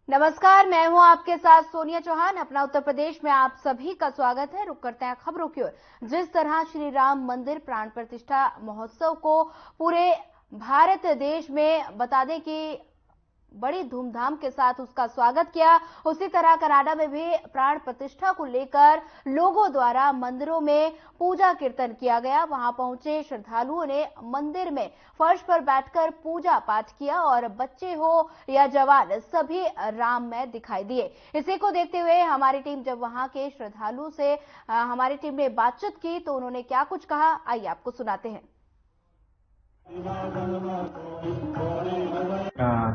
नमस्कार, मैं हूं आपके साथ सोनिया चौहान। अपना उत्तर प्रदेश में आप सभी का स्वागत है। रुक करते हैं खबरों की ओर। जिस तरह श्री राम मंदिर प्राण प्रतिष्ठा महोत्सव को पूरे भारत देश में बता दें कि बड़ी धूमधाम के साथ उसका स्वागत किया, उसी तरह कनाडा में भी प्राण प्रतिष्ठा को लेकर लोगों द्वारा मंदिरों में पूजा कीर्तन किया गया। वहां पहुंचे श्रद्धालुओं ने मंदिर में फर्श पर बैठकर पूजा पाठ किया और बच्चे हो या जवान सभी राम में दिखाई दिए। इसी को देखते हुए हमारी टीम जब वहां के श्रद्धालुओं से हमारी टीम ने बातचीत की तो उन्होंने क्या कुछ कहा, आइए आपको सुनाते हैं।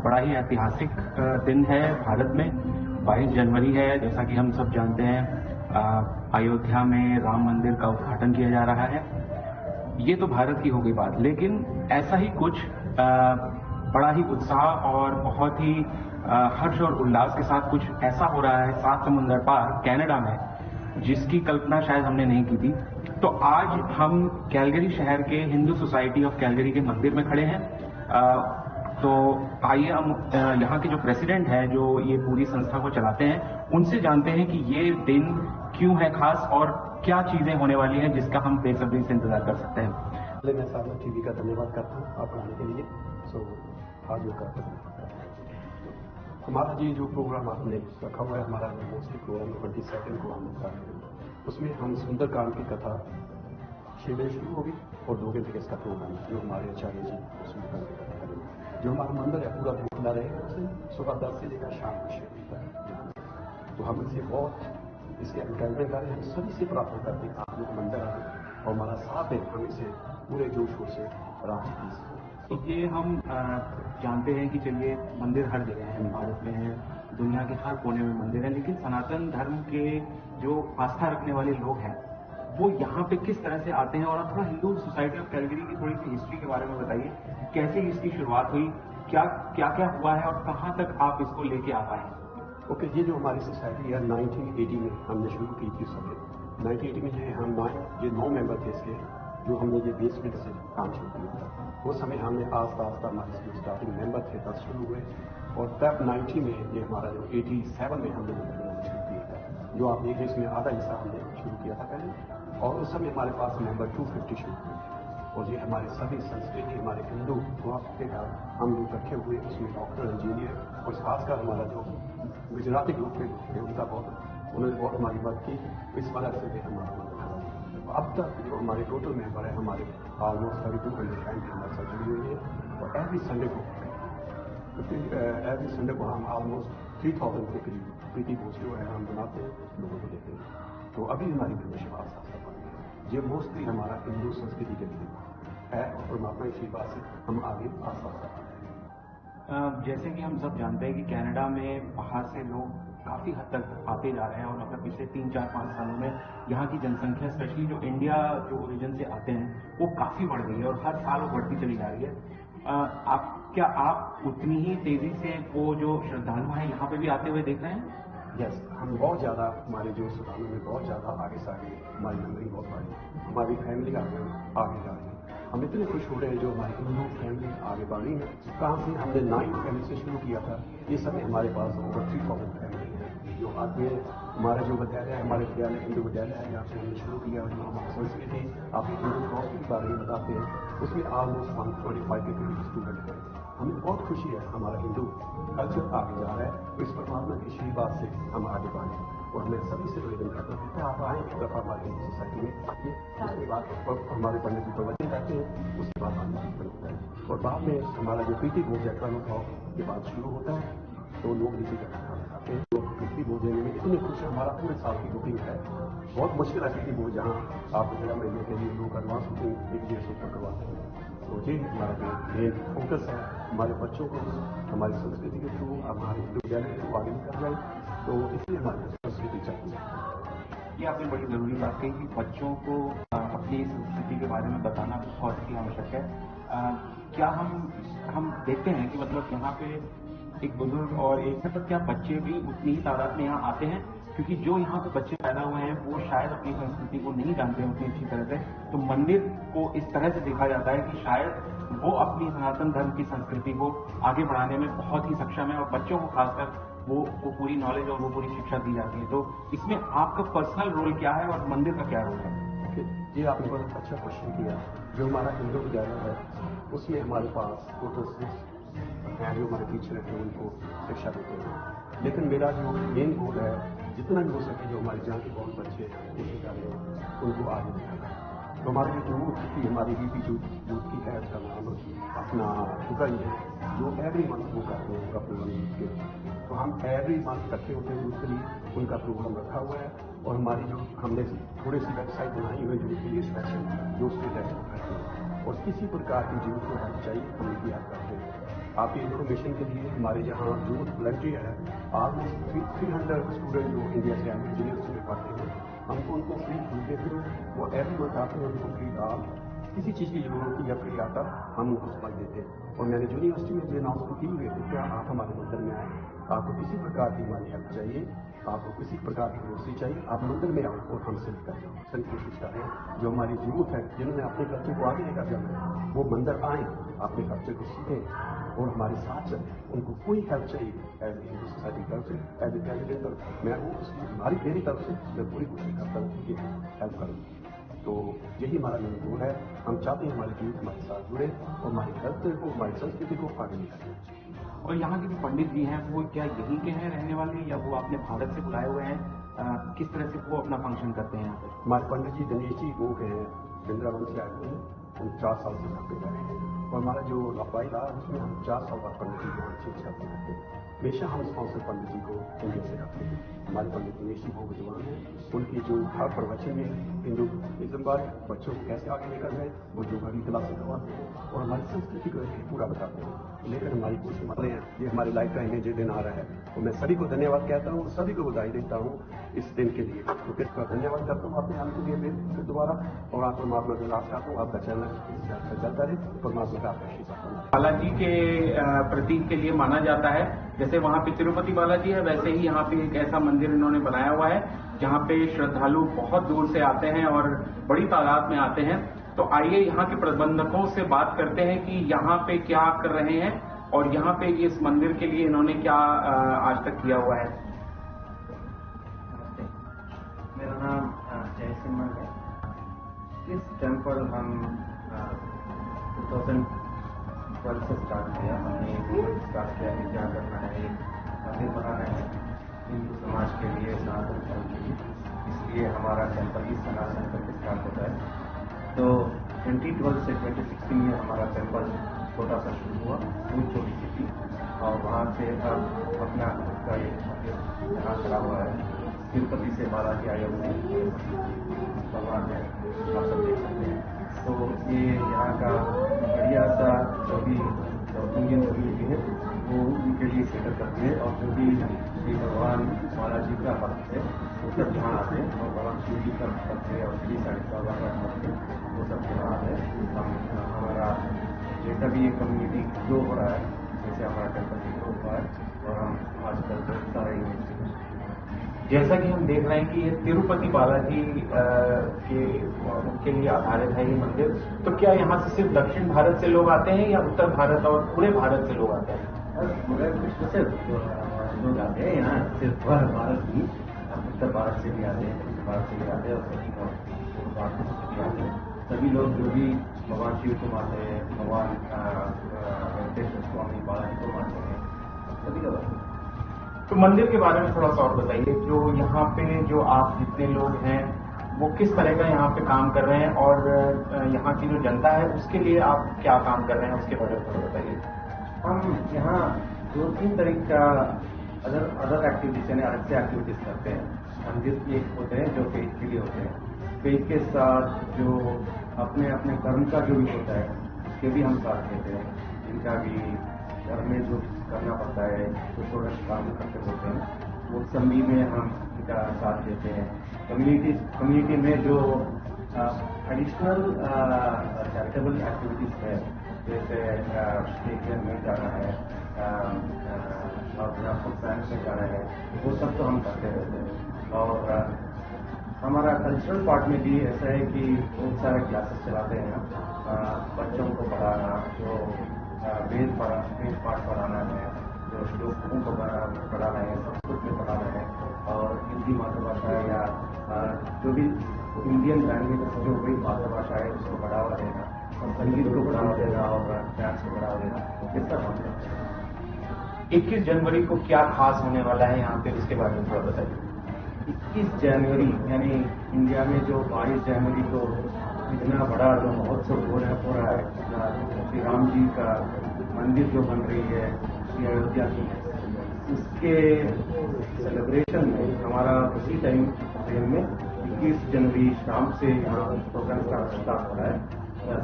बड़ा ही ऐतिहासिक दिन है भारत में। 22 जनवरी है, जैसा कि हम सब जानते हैं। अयोध्या में राम मंदिर का उद्घाटन किया जा रहा है। ये तो भारत की हो गई बात, लेकिन ऐसा ही कुछ बड़ा ही उत्साह और बहुत ही हर्ष और उल्लास के साथ कुछ ऐसा हो रहा है 7 समुंदर पार कनाडा में, जिसकी कल्पना शायद हमने नहीं की थी। तो आज हम कैलगरी शहर के हिंदू सोसाइटी ऑफ कैलगरी के मंदिर में खड़े हैं। तो आइए हम यहाँ के जो प्रेसिडेंट हैं, जो ये पूरी संस्था को चलाते हैं, उनसे जानते हैं कि ये दिन क्यों है खास और क्या चीजें होने वाली हैं जिसका हम बेसब्री से इंतजार कर सकते हैं। पहले मैं साधना टीवी का धन्यवाद करता हूँ आपको आने के लिए। आज जो करते हैं हमारा ये जो प्रोग्राम आपने रखा हुआ है, हमारा मोस्टली प्रोग्राम 22 को हम कर रहे हैं। उसमें हम सुंदरकांड की कथा 6 बजे शुरू होगी और 2 घंटे का इसका प्रोग्राम है, जो हमारे आचार्य जी सुंदरकांड की कथा करेंगे। जो हमारा मंदिर है पूरा खुला रहेगा, उसे सुबह 10 से लेकर शाम को 6 बजे तक। तो हम इसे बहुत इसके एडवर्टाइजमेंट करें, हम सभी से प्रार्थना करते हैं आप लोग मंदिर आए और हमारा साथ है, हम इसे पूरे जोश शोर से राष्ट्र। तो ये हम जानते हैं कि चलिए मंदिर हर जगह है, भारत में है, दुनिया के हर कोने में मंदिर है, लेकिन सनातन धर्म के जो आस्था रखने वाले लोग हैं वो यहाँ पे किस तरह से आते हैं। और आप थोड़ा हिंदू सोसाइटी ऑफ कैलगरी की थोड़ी सी हिस्ट्री के बारे में बताइए, कैसे इसकी शुरुआत हुई, क्या क्या क्या हुआ है और कहाँ तक आप इसको लेके आ पाए हैं। ओके, ये जो हमारी सोसाइटी है 1980 में हमने शुरू की थी। सब 1980 में ये हम 9 मेंबर थे इसके, जो हमने ये बेसमेंट से काम शुरू किया था। उस समय हमने आस्ता आस्ता हमारे जो स्टार्टिंग मेंबर थे 10 शुरू हुए और तब 90 में ये हमारा जो 87 में हमने शुरू किया था। जो आप देखिए इसमें आधा हिस्सा हमने शुरू किया था पहले, और उस समय हमारे पास मेंबर 250 शुरू हुए। और ये हमारे सभी संस्कृति, हमारे हिंदू के हम लोग रखे हुए, उसमें डॉक्टर, इंजीनियर और खासकर हमारा जो गुजराती ग्रुप है उनका उन्होंने बहुत हमारी मदद की। इस वजह से भी हमारा अब तक जो हमारे टोटल मेंबर है हमारे ऑलमोस्ट 3200 फैमिली हमारे साथ जुड़ी हुई है। और एवरी संडे को हम ऑलमोस्ट 3000 के करीब प्रीति भोज जो है हम बनाते हैं, लोगों को देते हैं। तो अभी हमारी मेंबरशिप आस्ता आस्ता बढ़ गई है। ये मोस्टली हमारा हिंदू संस्कृति के लिए है और परमात्मा की बात से हम आगे आस्ता आस्ता बढ़ रहे हैं। जैसे कि हम सब जानते हैं कि कनाडा में बाहर से लोग काफी हद तक आते जा रहे हैं और मतलब पिछले 3-4-5 सालों में यहाँ की जनसंख्या, स्पेशली जो इंडिया जो ओरिजिन से आते हैं, वो काफी बढ़ गई है और हर साल वो बढ़ती चली जा रही है। क्या आप उतनी ही तेजी से वो जो श्रद्धालु हैं यहाँ पे भी आते हुए देख रहे हैं? यस, हम बहुत ज़्यादा हमारे जो श्रद्धालु में बहुत ज़्यादा आगे से आगे हमारी मेमोरी बहुत बढ़ी, हमारी फैमिली आगे जा रही है। हम इतने खुश हो रहे हैं जो हमारी हिंदू फैमिली आगे बढ़ रही है। कहाँ से हमने 9 फैमिली से शुरू किया था, ये समय हमारे पास ओवर 3000 फैमिली है जो आते हैं। हमारा जो विद्यालय है, हमारे विद्यालय हिंदू विद्यालय है, यहाँ से हमने शुरू किया। और जो हमारी संस्कृति आप हिंदू क्रॉस के बारे में बताते हैं, उसमें ऑलमोस्ट 125 के करीब स्टूडेंट है। हमें बहुत खुशी है, हमारा हिंदू कल्चर आगे जा रहा है। तो इस परमात्मा की आशीर्वाद से हम आगे बढ़े और हमें सभी से निवेदन करते हैं आप आए एक दफा हमारी सोसाइटी में आइए, उसके बाद हमारे पंडित जी प्रवचन करते हैं, उसके बाद हम होता है और बाद में हमारा जो प्रीति भोज यात्रा में के बाद शुरू होता है। तो लोग इसी तरह खाते हैं। तो प्रीति भोज में इतनी खुशी, हमारा पूरे साल की बुकिंग है। बहुत मुश्किल है प्रीति भोज, जहाँ आप अगला महीने के लिए लोग एडवांस बुकिंग 1 डेढ़ सौ करवाते हैं। तो ये हमारा मेन फोकस है, हमारे बच्चों को हमारी संस्कृति के थ्रू, हमारे विद्यालय के थ्रू आगे निकल जाए। तो इसलिए हमारी संस्कृति चाहिए। ये आपने बड़ी जरूरी बात कही कि बच्चों को अपनी संस्कृति के बारे में बताना बहुत ही आवश्यक है। क्या हम देखते हैं कि मतलब यहाँ पे एक बुजुर्ग और एक मतलब क्या बच्चे भी उतनी ही तादाद में यहाँ आते हैं, क्योंकि जो यहाँ पे बच्चे पैदा हुए हैं वो शायद अपनी संस्कृति को नहीं जानते हैं उतनी अच्छी तरह से। तो मंदिर को इस तरह से देखा जाता है कि शायद वो अपनी सनातन धर्म की संस्कृति को आगे बढ़ाने में बहुत ही सक्षम है और बच्चों को खासकर वो पूरी नॉलेज और वो पूरी शिक्षा दी जाती है। तो इसमें आपका पर्सनल रोल क्या है और मंदिर का क्या रोल है? ये आपने बहुत अच्छा क्वेश्चन किया। जो हमारा हिंदू विद्यालय है उसमें हमारे पास टोटल 6 हैं जो हमारे टीचर हैं उनको शिक्षा देते हैं। लेकिन मेरा जो मेन गोल है जितना भी हो सके जो हमारे जहाँ के बहुत बच्चे हैं उनको आगे दिखाना। तो हमारी जो यूथ की हमारी बीपी यूथ की है उसका नाम अपना शुगर है जो एवरी मंथ वो करते हैं अपने यूथ के। तो हम एवरी मंथ इकट्ठे होते हैं यूथ के लिए उनका प्रोग्राम रखा हुआ है और हमारी जो हमने थोड़ी सी वेबसाइट बनाई हुई है यूथ के लिए स्पेशल जो उसके तहत करते हैं और किसी प्रकार की यूथ को हेल्प चाहिए हम उनकी हेल्प करते हैं। आपकी इन्फॉर्मेशन के लिए हमारे यहाँ यूथ वॉलंटियर है ऑलमोस्ट 300 स्टूडेंट जो इंडिया से आए जिन्हें उसमें पढ़ते हैं हमको उनको फ्री फूड देते हैं। वो एवरी मंथ आते हैं उनको फ्री दाल किसी चीज़ की जरूरत या फ्री आता हम उनको समझ देते हैं। और मैंने यूनिवर्सिटी में भी अनाउंसमेंट की हुई है कि क्या आप हमारे मंदिर में आए आपको किसी प्रकार की हमारी हेल्प चाहिए आपको किसी प्रकार की ग्रोसरी चाहिए आप मंदिर में आओ और हम सिर्फ करें सही कोशिश करें। जो हमारी यूथ है जिन्होंने अपने कल्चर को आगे लेकर जाना है वो मंदिर आए अपने कल्चर को सीखें और हमारे साथ चलें। उनको कोई हेल्प चाहिए एज ए हिंदू सोसाइटी की तरफ से एज ए कैंडिडेट तरफ मैं वो उसकी हमारी मेरी तरफ से मैं पूरी कोशिश करता हूँ कि हेल्प करूँ। तो यही हमारा मेन गोल है। हम चाहते हैं हमारे यूथ हमारे साथ जुड़े और हमारे कल्चर को हमारी संस्कृति को आगे निकालें। और यहाँ के जो पंडित जी हैं वो क्या यहीं के हैं रहने वाले या वो आपने भारत से बुलाए हुए हैं? किस तरह से वो अपना फंक्शन करते हैं यहाँ पे? हमारे पंडित जी दिनेश जी वो हैं वृंदावन से आए हुए हैं हम 4 साल से यहाँ पे रहे हैं और हमारा जो लंबाई रहा उसमें हम 4 साल बाद पंडित जी को हम चेंज करते रहते हैं। हमेशा हम स्पॉन्सर पंडित जी को इंडिया से रखते हैं। हमारे पंडित दिनेश जी बहुत विद्वान हैं उनकी जो हर प्रवचन में हिंदुइज्म बारे बच्चों को कैसे आगे लेकर गए वो योगा की क्लास करवाते हैं और हमारी संस्कृति को पूरा बताते हैं। लेकिन हमारी कोशिश माने हैं ये हमारी लाइफ टाइम में जो दिन आ रहा है तो मैं सभी को धन्यवाद कहता हूँ सभी को बधाई देता हूँ इस दिन के लिए। तो किसका धन्यवाद करता हूँ आपने आने के लिए फिर दोबारा और आप परमात्मा के लाभ चाहता हूँ आपका चैनल चलता रहे परमात्मा का आपका आशीर्वाद। बालाजी के प्रतीक के लिए माना जाता है जैसे वहाँ पे तिरुपति बालाजी है वैसे ही यहाँ पे एक ऐसा मंदिर इन्होंने बनाया हुआ है जहाँ पे श्रद्धालु बहुत दूर से आते हैं और बड़ी तादाद में आते हैं। तो आइए यहाँ के प्रबंधकों से बात करते हैं कि यहाँ पे क्या कर रहे हैं और यहाँ पे इस मंदिर के लिए इन्होंने क्या आज तक किया हुआ है। मेरा नाम जय सिमन है। इस टेम्पल हम 2012 से स्टार्ट किया। हमने स्टार्ट किया कि क्या करना है एक मंदिर बनाना है हिंदू समाज के लिए सनातन धर्म के लिए। इसलिए हमारा टेम्पल ही सनातन करके स्टार्ट होता है। तो 2012 से 2016 में हमारा टेम्पल छोटा सा शुरू हुआ बहुत छोटी सी थी और वहाँ से अब अपना खुद का एक मंदिर यहाँ खड़ा हुआ है। तिरुपति से बालाजी आए हुए भगवान है आप सब देख सकते हैं। तो ये यहाँ का बढ़िया सा जो भी इंडियन कम्युनिटी है वो उनके लिए सेटअप करती है और जो भी श्री भगवान बालाजी का भक्त है वो सब यहाँ आते हैं और भगवान शिव जी का भक्त है और श्री साइड का भक्त है वो सब यहाँ आते हैं। हमारा जैसा भी ये कम्युनिटी ग्रो हो रहा है जैसे हमारा टेम्पल भी ग्रो हुआ है और हम आजकल बहुत सारे जैसा कि हम देख रहे हैं कि ये तिरुपति बालाजी के लिए आधारित है ये मंदिर। तो क्या यहाँ से सिर्फ दक्षिण भारत से लोग आते हैं या उत्तर भारत और पूरे भारत से लोग आते हैं? पूरे विश्व से लोग आते हैं यहाँ सिर्फ भारत ही उत्तर भारत से भी आते हैं दक्षिण भारत से भी आते हैं और दक्षिण भारत से भी आते हैं। सभी लोग जो भी भगवान शिव को मानते हैं भगवान वेंकटेश्वर स्वामी बालाजी को मानते हैं सभी लोग आते हैं। तो मंदिर के बारे में थोड़ा सा और बताइए जो यहाँ पे जो आप जितने लोग हैं वो किस तरह का यहाँ पे काम कर रहे हैं और यहाँ की जो जनता है उसके लिए आप क्या काम कर रहे हैं उसके बारे में थोड़ा बताइए। हम यहाँ 2-3 तरह का अदर एक्टिविटीज यानी अलग से एक्टिविटीज करते हैं। मंदिर एक होते हैं जो फेथ के लिए होते हैं। फेथ के साथ जो अपने अपने कर्म का जो भी होता है उसके भी हम साथ देते हैं। जिनका भी घर में जो करना पड़ता है तो थोड़ा काम करते होते हैं वो सभी में हम इनका साथ देते हैं। कम्युनिटी में जो एडिशनल चैरिटेबल एक्टिविटीज है जैसे स्टेडियम में जाना है और फूड बैंक में जाना है वो सब तो हम करते रहते हैं। और हमारा कल्चरल पार्ट में भी ऐसा है कि बहुत सारे क्लासेस चलाते हैं बच्चों को पढ़ाना जो वेद पाठ पढ़ाना है जो श्लोकों को पढ़ा रहे हैं, संस्कृत में पढ़ा रहे हैं और हिंदी मातृभाषा या जो भी इंडियन लैंग्वेज जो भी मातृभाषा है उसको बढ़ावा देना और संगीत को बढ़ावा देना और डांस को बढ़ावा देना, इसका मतलब 21 जनवरी को क्या खास होने वाला है यहाँ पे, उसके बारे में थोड़ा बताइए। 21 जनवरी यानी इंडिया में जो 22 जनवरी को इतना बड़ा जो महोत्सव हो रहा है, श्री राम जी का मंदिर जो बन रही है श्री अयोध्या की, उसके सेलिब्रेशन में हमारा उसी टाइम फ्रेम में 21 जनवरी शाम से यहाँ प्रोग्राम स्टार्ट हो रहा है।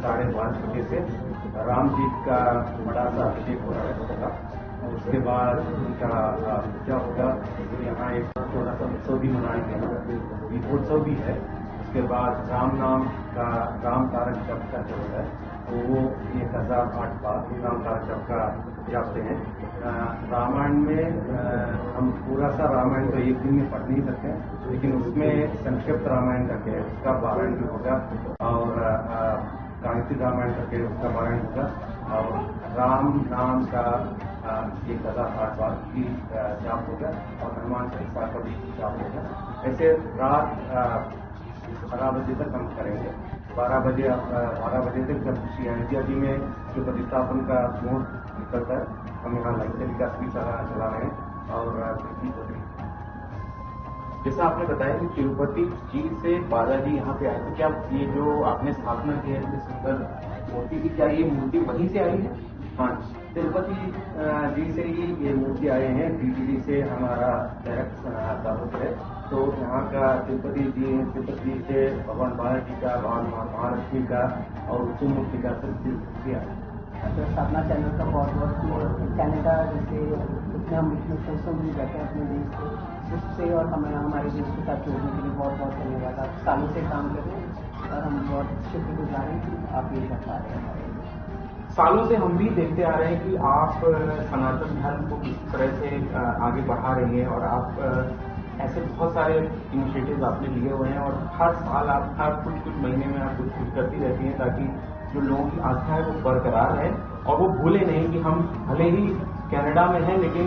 5:30 बजे से राम जी का बड़ा सा अभिषेक हो रहा है। उसके बाद उनका पूजा होगा। यहाँ एक छोटा सा उत्सव भी मनाएंगे, दीपोत्सव भी है। उसके बाद राम नाम का राम तारक जप का जो है तो वो 1008 बार राम तारक जप का जाते हैं। रामायण में हम पूरा सा रामायण तो एक दिन में पढ़ नहीं सकते, लेकिन उसमें संक्षिप्त रामायण करके उसका पारायण भी होगा और गायत्री रामायण करके उसका पारायण होगा और राम नाम का 1008 बार की जाप होगा और हनुमान चालीसा का भी जाप होगा। ऐसे रात 12 बजे तक हम करेंगे। 12 बजे तक जब श्री अयोध्या जी में जो प्रतिष्ठापन का मुहूर्त निकलता है, हम यहाँ लाइव टेलीकास्ट भी चला रहे हैं और जैसा आपने बताया कि तिरुपति जी से बालाजी यहाँ पे आए, तो क्या ये जो आपने स्थापना की है इतनी सुंदर मूर्ति की, क्या ये मूर्ति वहीं से आई है? हाँ, तिरुपति जी से ही ये मूर्ति आए हैं। DTD से हमारा डायरेक्ट ताल्लुक है, तो यहाँ का तिरुपति जी से भगवान बालाजी का, भगवान महालक्ष्मी का और उत्सवमूर्ति का किया। स्थापना चैनल का बहुत बहुत कनाडा जैसे जितने हम विष्णु संस्थों भी बैठे हैं अपने देश से, उससे और हमारे देश के साथ जोड़ने के लिए बहुत बहुत धन्यवाद। आप सालों से काम कर रहे हैं और हम बहुत शुक्रगुजार हैं कि आप ये कर पा रहे हैं। सालों से हम भी देखते आ रहे हैं कि आप सनातन धर्म को किस तरह से आगे बढ़ा रही हैं और आप ऐसे बहुत सारे इनिशिएटिव आपने लिए हुए हैं और हर साल आप हर कुछ महीने में आप कुछ करती रहती हैं ताकि जो लोगों की आस्था है वो बरकरार है और वो भूले नहीं कि हम भले ही कनाडा में हैं लेकिन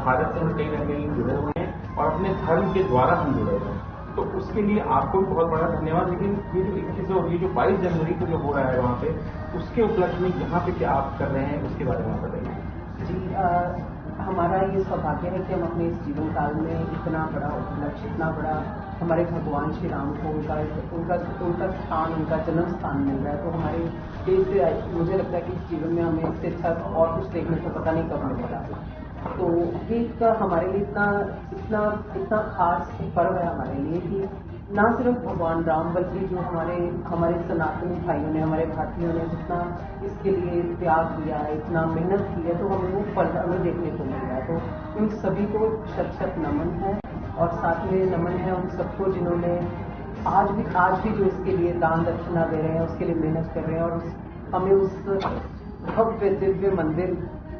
भारत से हम कहीं ना कहीं जुड़े हुए हैं और अपने धर्म के द्वारा हम जुड़े हुए हैं। तो उसके लिए आपको बहुत बड़ा धन्यवाद। लेकिन ये जो 21 और ये जो 22 जनवरी को जो हो रहा है वहाँ पे, उसके उपलक्ष्य में यहाँ पे क्या आप कर रहे हैं उसके बारे में बताइए। जी, हमारा ये सौभाग्य है कि हम अपने इस जीवन काल में इतना बड़ा उपलक्ष्य, इतना बड़ा हमारे भगवान श्री राम को उनका स्थान, उनका जन्म स्थान मिल रहा है। तो हमारे देश से मुझे लगता है कि इस जीवन में हमें इससे अच्छा और कुछ देखने को पता नहीं कब मिलेगा। तो ये हमारे लिए इतना खास पर्व है हमारे लिए कि ना सिर्फ भगवान राम बल्कि जो हमारे सनातनी भाइयों ने, हमारे भारतीयों ने जितना इसके लिए त्याग दिया है, इतना मेहनत की है, तो हमें वो फल हमें देखने को मिल रहा है। तो उन सभी को शत नमन है और साथ में नमन है उन सबको जिन्होंने आज भी जो इसके लिए दान दक्षिणा दे रहे हैं, उसके लिए मेहनत कर रहे हैं और हमें उस भव्य दिव्य मंदिर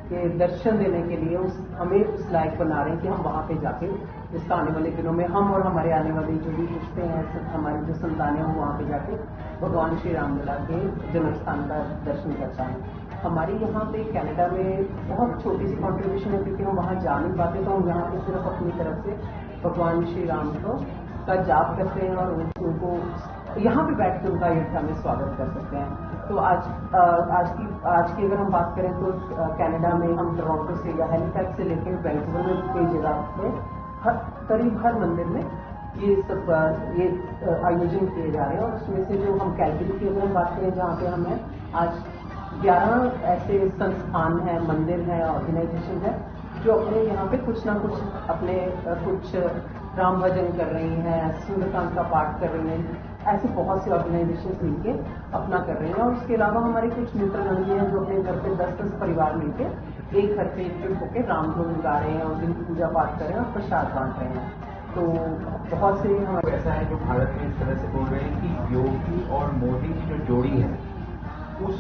के दर्शन देने के लिए हमें उस लायक बना रहे हैं कि हम वहाँ पे जाके जिसका आने वाले दिनों में हम और हमारे आने वाले जो भी पूछते हैं, हमारी जो संतानें हैं, वहाँ पे जाके भगवान श्री रामलला के जन्म स्थान का दर्शन करता है। हमारी यहाँ पे कनाडा में बहुत छोटी सी कॉन्ट्रीब्यूशन है क्योंकि हम वहाँ जा नहीं पाते, तो हम यहाँ पे सिर्फ अपनी तरफ से भगवान श्री राम का जाप करते हैं और उनको यहाँ पे बैठ के उनका अयोध्या में स्वागत कर सकते हैं। तो आज की अगर हम बात करें तो कनाडा में हम टोरंटो से या हैलिफैक्स से लेकर वैंकूवर में कई जगह पे करीब हर मंदिर में ये सब आयोजन किए जा रहे हैं। और उसमें से जो हम कैलगरी की अगर हम बात करें जहाँ पे हमें आज 11 ऐसे संस्थान हैं, मंदिर हैं, ऑर्गेनाइजेशन है जो अपने यहाँ पे कुछ ना कुछ अपने कुछ राम भजन कर रही हैं, सुंदरकांड का पाठ कर रही हैं, ऐसे बहुत से ऑर्गेनाइजेशन मिलके अपना कर रहे हैं। और उसके अलावा हमारे कुछ मित्र मंडली हैं जो अपने घर पे 10-10 परिवार मिलके एक घर पे एकजुट होकर राम धुन गा रहे हैं और दिन पूजा पाठ कर रहे हैं और प्रसाद बांट रहे हैं। तो बहुत से हमारे ऐसा है जो भारत में इस तरह से बोल रहे हैं कि योगी और मोदी की जो जोड़ी है, उस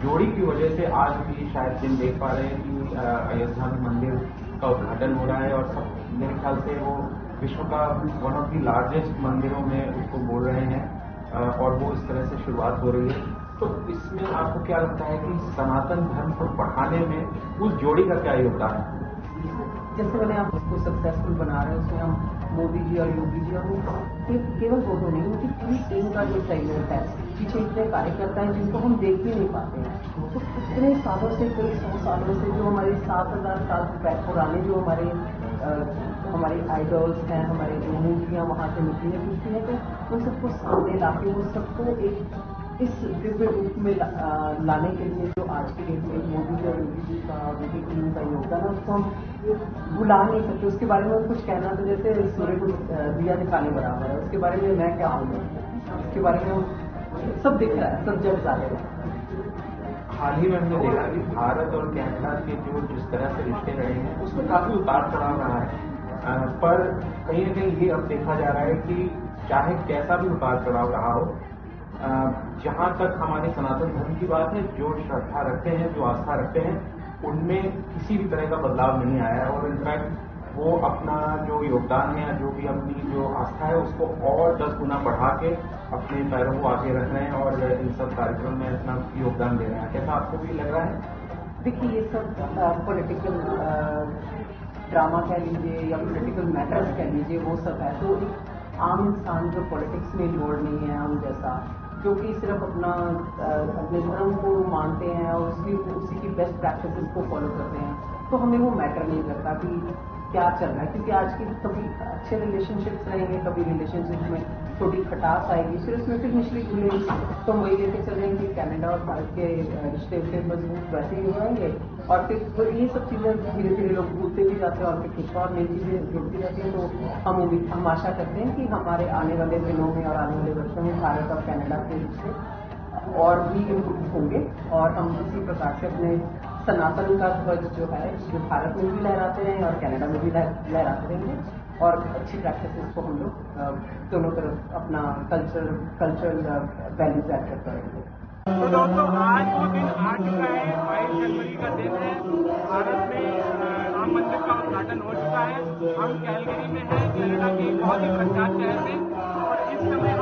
जोड़ी की वजह से आज भी शायद दिन देख पा रहे हैं कि अयोध्या में मंदिर का उद्घाटन हो रहा है और सब मेरे ख्याल से वो विश्व का वन ऑफ द लार्जेस्ट मंदिरों में उसको बोल रहे हैं और वो इस तरह से शुरुआत हो रही है। तो इसमें आपको क्या लगता है कि सनातन धर्म को बढ़ाने में उस जोड़ी का क्या योगदान है? जैसे मैंने आप उसको सक्सेसफुल बना रहे हैं, उसमें हम मोदी जी और योगी जी और केवल फोटो नहीं, उनकी पूरी टीम का जो सहयोग है, पीछे इतने कार्यकर्ता हैं जिनको हम देख भी नहीं पाते हैं। तो इतने सालों से, कई 100 सालों से, जो हमारे 7000 साल पुराने जो हमारे आइडल्स हैं, हमारे जो मूर्तियाँ वहाँ से मिट्टी में टूटती हैं, तो उन सबको सामने लाके वो सबको एक इस दिव्य रूप में लाने के लिए जो आज की डेट में मोदी जी और योगी जी का, उनकी टीम का योगदान है, उसको हम भुला नहीं सकते। उसके बारे में कुछ कहना तो जैसे सूर्य को दिया दिखाने बराबर है, उसके बारे में मैं क्या बोलूँ, उसके बारे में सब दिख रहा है, सब जग जाते हैं। हाल ही में हमने देखा कि भारत और कनाडा के जो जिस तरह से रिश्ते रहे हैं उसमें काफी उतार चढ़ाव रहा है, पर कहीं न कहीं ये अब देखा जा रहा है कि चाहे कैसा भी उतार चढ़ाव रहा हो, जहाँ तक हमारे सनातन धर्म की बात है, जो श्रद्धा रखते हैं, जो आस्था रखते हैं, उनमें किसी भी तरह का बदलाव नहीं आया है और इनफैक्ट वो अपना जो योगदान है, जो भी अपनी जो आस्था है, उसको और 10 गुना बढ़ा के अपने पैरों को आगे रख रहे हैं और इन सब कार्यक्रम में अपना योगदान दे रहे हैं। कैसा आपको भी लग रहा है? देखिए, ये सब पॉलिटिकल ड्रामा कह लीजिए या पॉलिटिकल मैटर्स कह लीजिए, वो सब है। तो एक आम इंसान जो पॉलिटिक्स में इन्वॉल्व नहीं है, हम जैसा, जो कि सिर्फ अपने धर्म को मानते हैं और उसी की बेस्ट प्रैक्टिसेस को फॉलो करते हैं, तो हमें वो मैटर नहीं करता कि क्या चल रहा है। क्योंकि आज की कभी अच्छे रिलेशनशिप्स रहेंगे, कभी रिलेशनशिप में थोड़ी खटास आएगी, फिर उसमें फिर मिश्री घुलेगी। तो हम वही लेके चल रहे हैं कि कनाडा और भारत के रिश्ते फिर मजबूत वैसे ही हो जाएंगे और फिर ये सब चीज़ें धीरे धीरे लोग भूलते भी जाते हैं और फिर कुछ और नई चीज़ें जुड़ती रहती हैं। तो हम आशा करते हैं कि हमारे आने वाले दिनों में और आने वाले वर्षों में भारत और कनाडा के रिश्ते और भी इम्प्रूव होंगे और हम इसी प्रकार से अपने सनातन का ध्वज जो है, जो भारत में भी लहराते रहेंगे और कनाडा में भी लहराते रहेंगे और अच्छी प्रैक्टिसेस को हम लोग दोनों तरफ अपना कल्चरल वैल्यूज ऐड करते रहेंगे। तो दोस्तों, आज वो दिन आ चुका है, 22 जनवरी का दिन है। भारत में राम मंदिर का उद्घाटन हो चुका है। हम कैलगरी में हैं, कनाडा के बहुत ही प्रख्यात शहर में, और इस समय